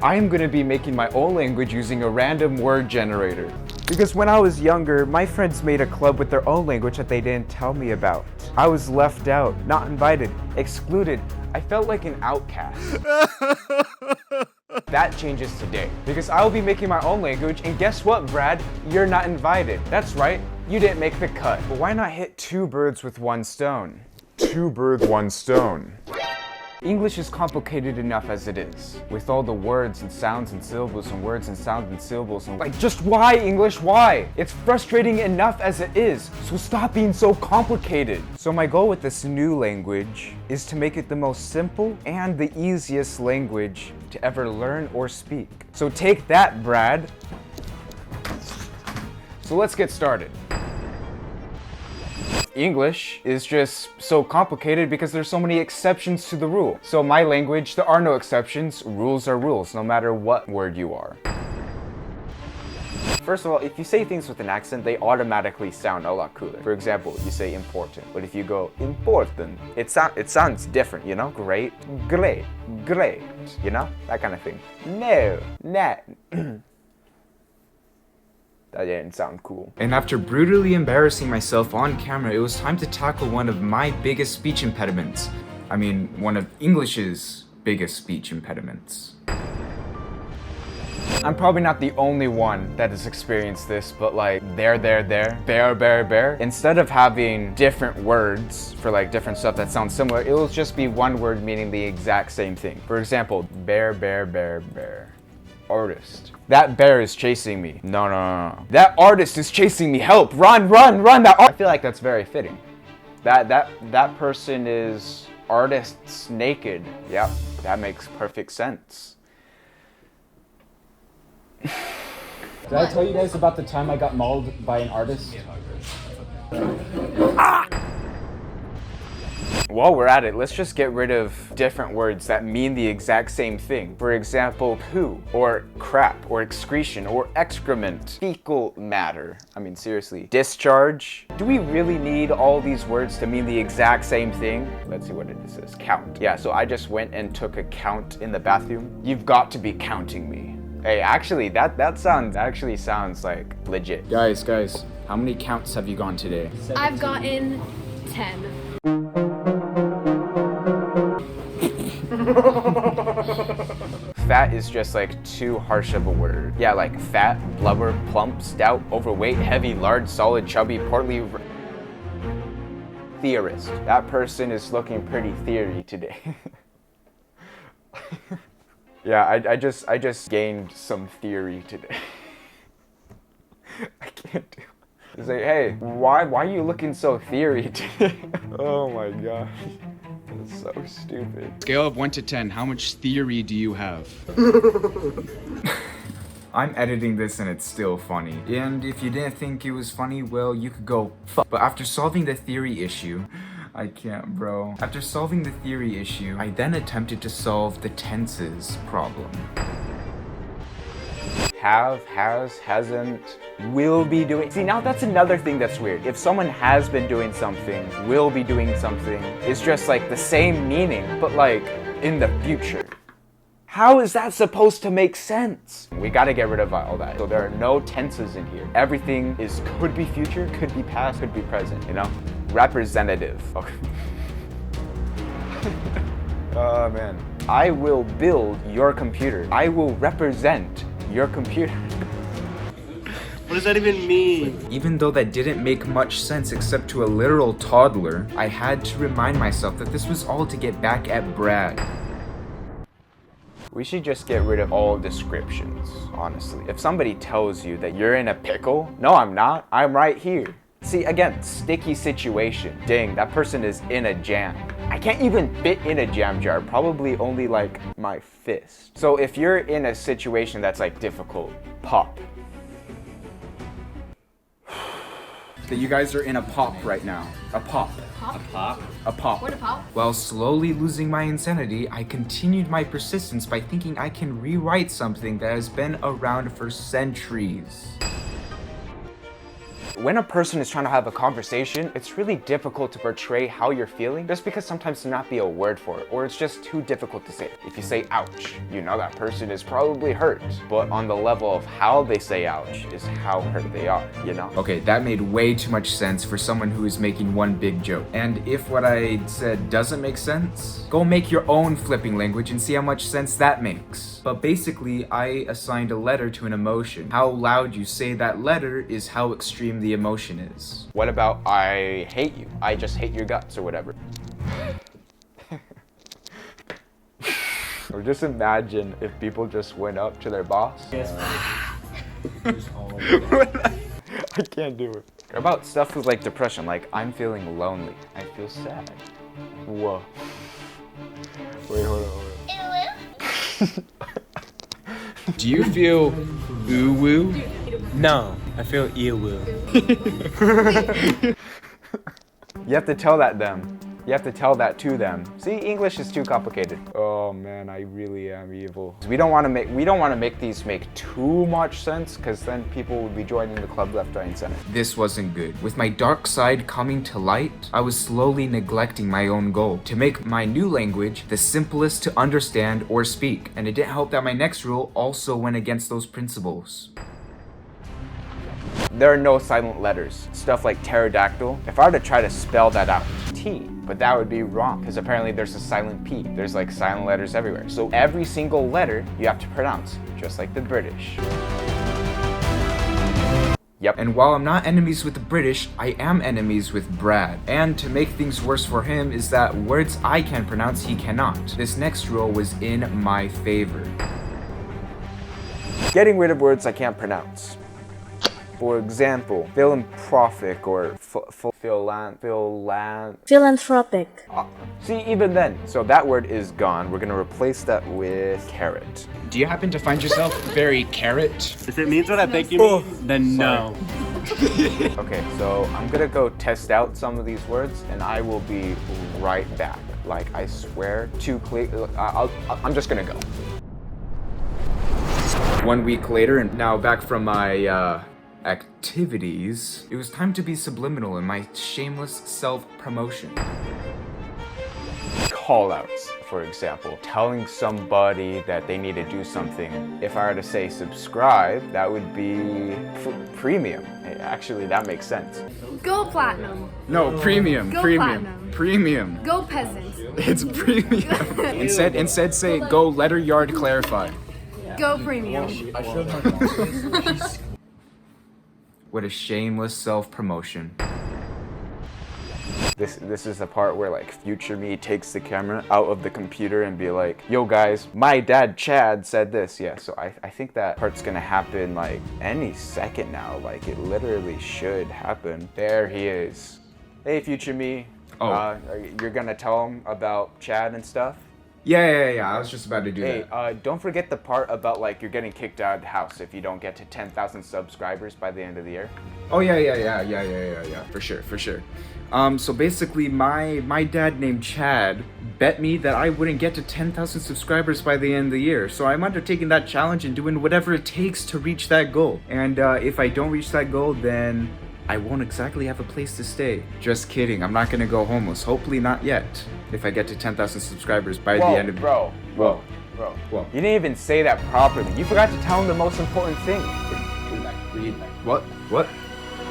I am going to be making my own language using a random word generator. Because when I was younger, my friends made a club with their own language that they didn't tell me about. I was left out, not invited, excluded. I felt like an outcast. That changes today, because I will be making my own language, and guess what, Brad? You're not invited. That's right, you didn't make the cut. But why not hit two birds with one stone? Two birds, one stone. English is complicated enough as it is, with all the words and sounds and syllables and words and sounds and syllables and like, just why, English, why? It's frustrating enough as it is, so stop being so complicated. So my goal with this new language is to make it the most simple and the easiest language to ever learn or speak. So take that, Brad. So let's get started. English is just so complicated because there's so many exceptions to the rule. So my language, there are no exceptions. Rules are rules, no matter what word you are. First of all, if you say things with an accent, they automatically sound a lot cooler. For example, you say important, but if you go important, it sounds different, you know? Great, great, great, you know? That kind of thing. No, net. That didn't sound cool. And after brutally embarrassing myself on camera, it was time to tackle one of my biggest speech impediments. I mean, one of English's biggest speech impediments. I'm probably not the only one that has experienced this, but like, bear. Instead of having different words for like different stuff that sounds similar, it will just be one word meaning the exact same thing. For example, bear. Artist. That bear is chasing me. No. That artist is chasing me. Help! Run! I feel like that's very fitting. That person is artists naked. Yep, that makes perfect sense. Did I tell you guys about the time I got mauled by an artist? While we're at it, let's just get rid of different words that mean the exact same thing. For example, poo, or crap, or excretion, or excrement, fecal matter. I mean, seriously. Discharge. Do we really need all these words to mean the exact same thing? Let's see what it says. Count. Yeah, so I just went and took a count in the bathroom. You've got to be counting me. Hey, actually, that actually sounds like legit. Guys, how many counts have you gone today? 17. I've gotten 10. Fat is just like too harsh of a word. Yeah, like fat, blubber, plump, stout, overweight, heavy, large, solid, chubby, portly. Theorist. That person is looking pretty theory today. Yeah, I just gained some theory today. I can't do it. It's like, hey, why are you looking so theory today? Oh my gosh. That's so stupid. Scale of 1 to 10, how much theory do you have? I'm editing this and it's still funny. And if you didn't think it was funny, well, you could go fuck. But after solving the theory issue, I can't, bro. After solving the theory issue, I then attempted to solve the tenses problem. Have, has, hasn't, will be doing. See, now that's another thing that's weird. If someone has been doing something, will be doing something, it's just like the same meaning, but like in the future. How is that supposed to make sense? We gotta get rid of all that. So there are no tenses in here. Everything is could be future, could be past, could be present, you know? Representative. Okay. Oh man. I will build your computer. I will represent your computer. What does that even mean? Even though that didn't make much sense except to a literal toddler, I had to remind myself that this was all to get back at Brad. We should just get rid of all descriptions, honestly. If somebody tells you that you're in a pickle, no, I'm not. I'm right here. See, again, sticky situation. Dang, that person is in a jam. I can't even fit in a jam jar, probably only like my fist. So if you're in a situation that's like difficult, pop. That you guys are in a pop right now. A pop. Pop? A pop? A pop. What a pop? While slowly losing my insanity, I continued my persistence by thinking I can rewrite something that has been around for centuries. When a person is trying to have a conversation, it's really difficult to portray how you're feeling just because sometimes there not be a word for it, or it's just too difficult to say. If you say ouch, you know that person is probably hurt, but on the level of how they say ouch is how hurt they are, you know? Okay, that made way too much sense for someone who is making one big joke. And if what I said doesn't make sense, go make your own flipping language and see how much sense that makes. But basically, I assigned a letter to an emotion. How loud you say that letter is how extreme the emotion is. What about I hate you? I just hate your guts or whatever. Or just imagine if people just went up to their boss. I can't do it. Or about stuff with like depression, like I'm feeling lonely. I feel sad. Whoa. Wait, hold on. Do you feel ooh-woo? No, I feel ew. You have to tell that them. You have to tell that to them. See, English is too complicated. Oh man, I really am evil. We don't want to make these make too much sense, because then people would be joining the club left, right, and center. This wasn't good. With my dark side coming to light, I was slowly neglecting my own goal to make my new language the simplest to understand or speak. And it didn't help that my next rule also went against those principles. There are no silent letters. Stuff like pterodactyl. If I were to try to spell that out, T, but that would be wrong, because apparently there's a silent P. There's like silent letters everywhere. So every single letter you have to pronounce, just like the British. Yep. And while I'm not enemies with the British, I am enemies with Brad. And to make things worse for him is that words I can pronounce, he cannot. This next rule was in my favor. Getting rid of words I can't pronounce. For example, philanthropic or Philanthropic. See, even then, so that word is gone. We're gonna replace that with carrot. Do you happen to find yourself very carrot? If it means what I think you mean, then no. Okay, so I'm gonna go test out some of these words, and I will be right back. Like, I swear, I'm just gonna go. 1 week later, and now back from my, activities, it was time to be subliminal in my shameless self-promotion. Callouts, for example, telling somebody that they need to do something. If I were to say subscribe, that would be premium. Actually, that makes sense. Go platinum. No, premium, Go premium, platinum. premium. Go peasant. It's premium. Instead say go letter yard clarify. Go premium. What a shameless self-promotion. This is the part where like future me takes the camera out of the computer and be like, yo guys, my dad Chad said this. Yeah, so I think that part's gonna happen like any second now. Like it literally should happen. There he is. Hey future me. Oh. You're gonna tell him about Chad and stuff? Yeah, I was just about to do that. Hey, don't forget the part about like you're getting kicked out of the house if you don't get to 10,000 subscribers by the end of the year. Oh yeah, for sure. So basically my dad named Chad bet me that I wouldn't get to 10,000 subscribers by the end of the year. So I'm undertaking that challenge and doing whatever it takes to reach that goal. And if I don't reach that goal, then I won't exactly have a place to stay. Just kidding, I'm not gonna go homeless. Hopefully not yet. If I get to 10,000 subscribers by the end of the Bro. Whoa. You didn't even say that properly. You forgot to tell him the most important thing. What?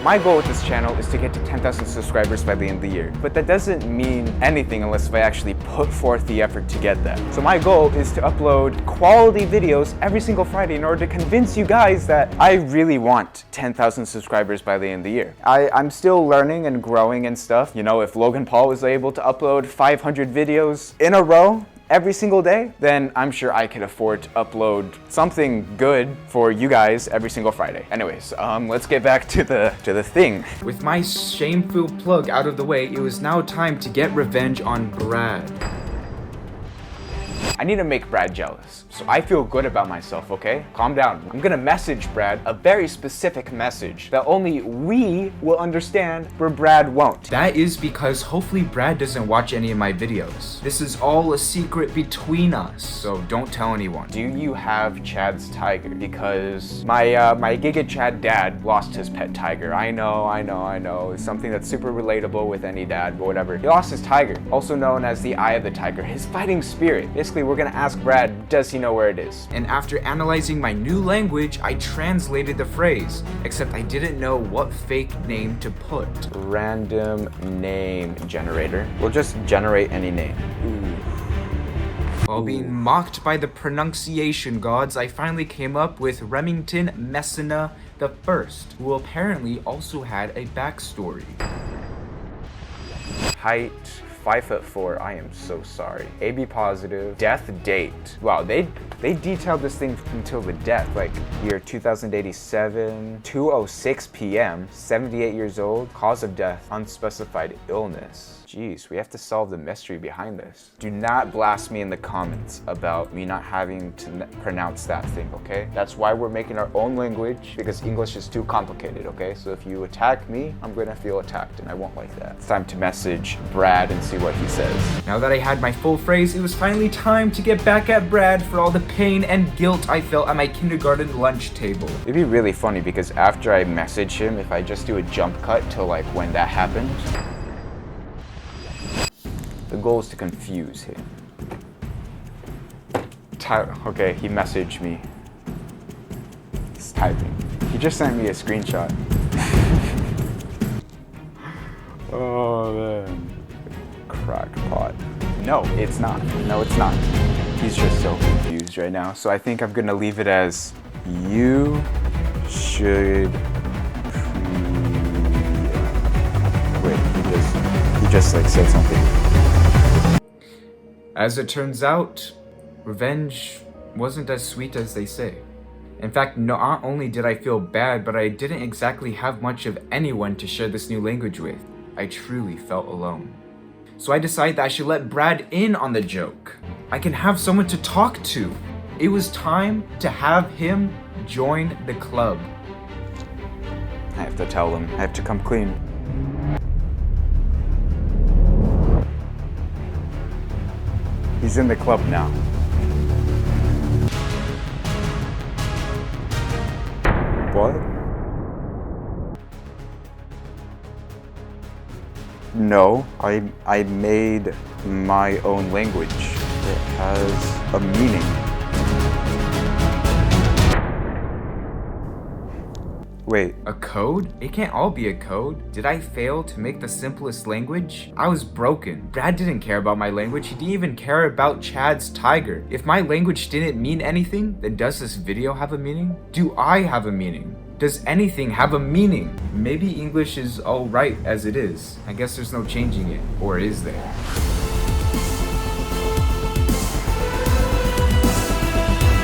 My goal with this channel is to get to 10,000 subscribers by the end of the year. But that doesn't mean anything unless if I actually put forth the effort to get that. So my goal is to upload quality videos every single Friday in order to convince you guys that I really want 10,000 subscribers by the end of the year. I'm still learning and growing and stuff. You know, if Logan Paul was able to upload 500 videos in a row, every single day, then I'm sure I could afford to upload something good for you guys every single Friday. Anyways, let's get back to the thing. With my shameful plug out of the way, it was now time to get revenge on Brad. I need to make Brad jealous, so I feel good about myself, okay? Calm down. I'm gonna message Brad a very specific message that only we will understand, where Brad won't. That is because hopefully Brad doesn't watch any of my videos. This is all a secret between us, so don't tell anyone. Do you have Chad's tiger? Because my Giga Chad dad lost his pet tiger. I know. It's something that's super relatable with any dad, but whatever. He lost his tiger, also known as the Eye of the Tiger, his fighting spirit. Basically, we're gonna ask Brad, does he know where it is? And after analyzing my new language, I translated the phrase, except I didn't know what fake name to put. Random name generator. We'll just generate any name. While being mocked by the pronunciation gods, I finally came up with Remington Messina the First, who apparently also had a backstory. Height, 5'4". I am so sorry. AB positive. Death date. Wow, they detailed this thing until the death. Like year 2087, 2:06 p.m. 78 years old. Cause of death, unspecified illness. Jeez, we have to solve the mystery behind this. Do not blast me in the comments about me not having to pronounce that thing, okay? That's why we're making our own language, because English is too complicated, okay? So if you attack me, I'm gonna feel attacked, and I won't like that. It's time to message Brad and see what he says. Now that I had my full phrase, it was finally time to get back at Brad for all the pain and guilt I felt at my kindergarten lunch table. It'd be really funny because after I message him, if I just do a jump cut to like when that happened, the goal is to confuse him. Okay, he messaged me. He's typing. He just sent me a screenshot. Oh man. Crackpot. No, it's not. No, it's not. He's just so confused right now. So I think I'm gonna leave it as you should wait, he just like said something. As it turns out, revenge wasn't as sweet as they say. In fact, not only did I feel bad, but I didn't exactly have much of anyone to share this new language with. I truly felt alone. So I decided that I should let Brad in on the joke. I can have someone to talk to. It was time to have him join the club. I have to tell him. I have to come clean. He's in the club now. What? No, I made my own language. It has a meaning. Wait. A code? It can't all be a code. Did I fail to make the simplest language? I was broken. Brad didn't care about my language. He didn't even care about Chad's tiger. If my language didn't mean anything, then does this video have a meaning? Do I have a meaning? Does anything have a meaning? Maybe English is alright as it is. I guess there's no changing it. Or is there?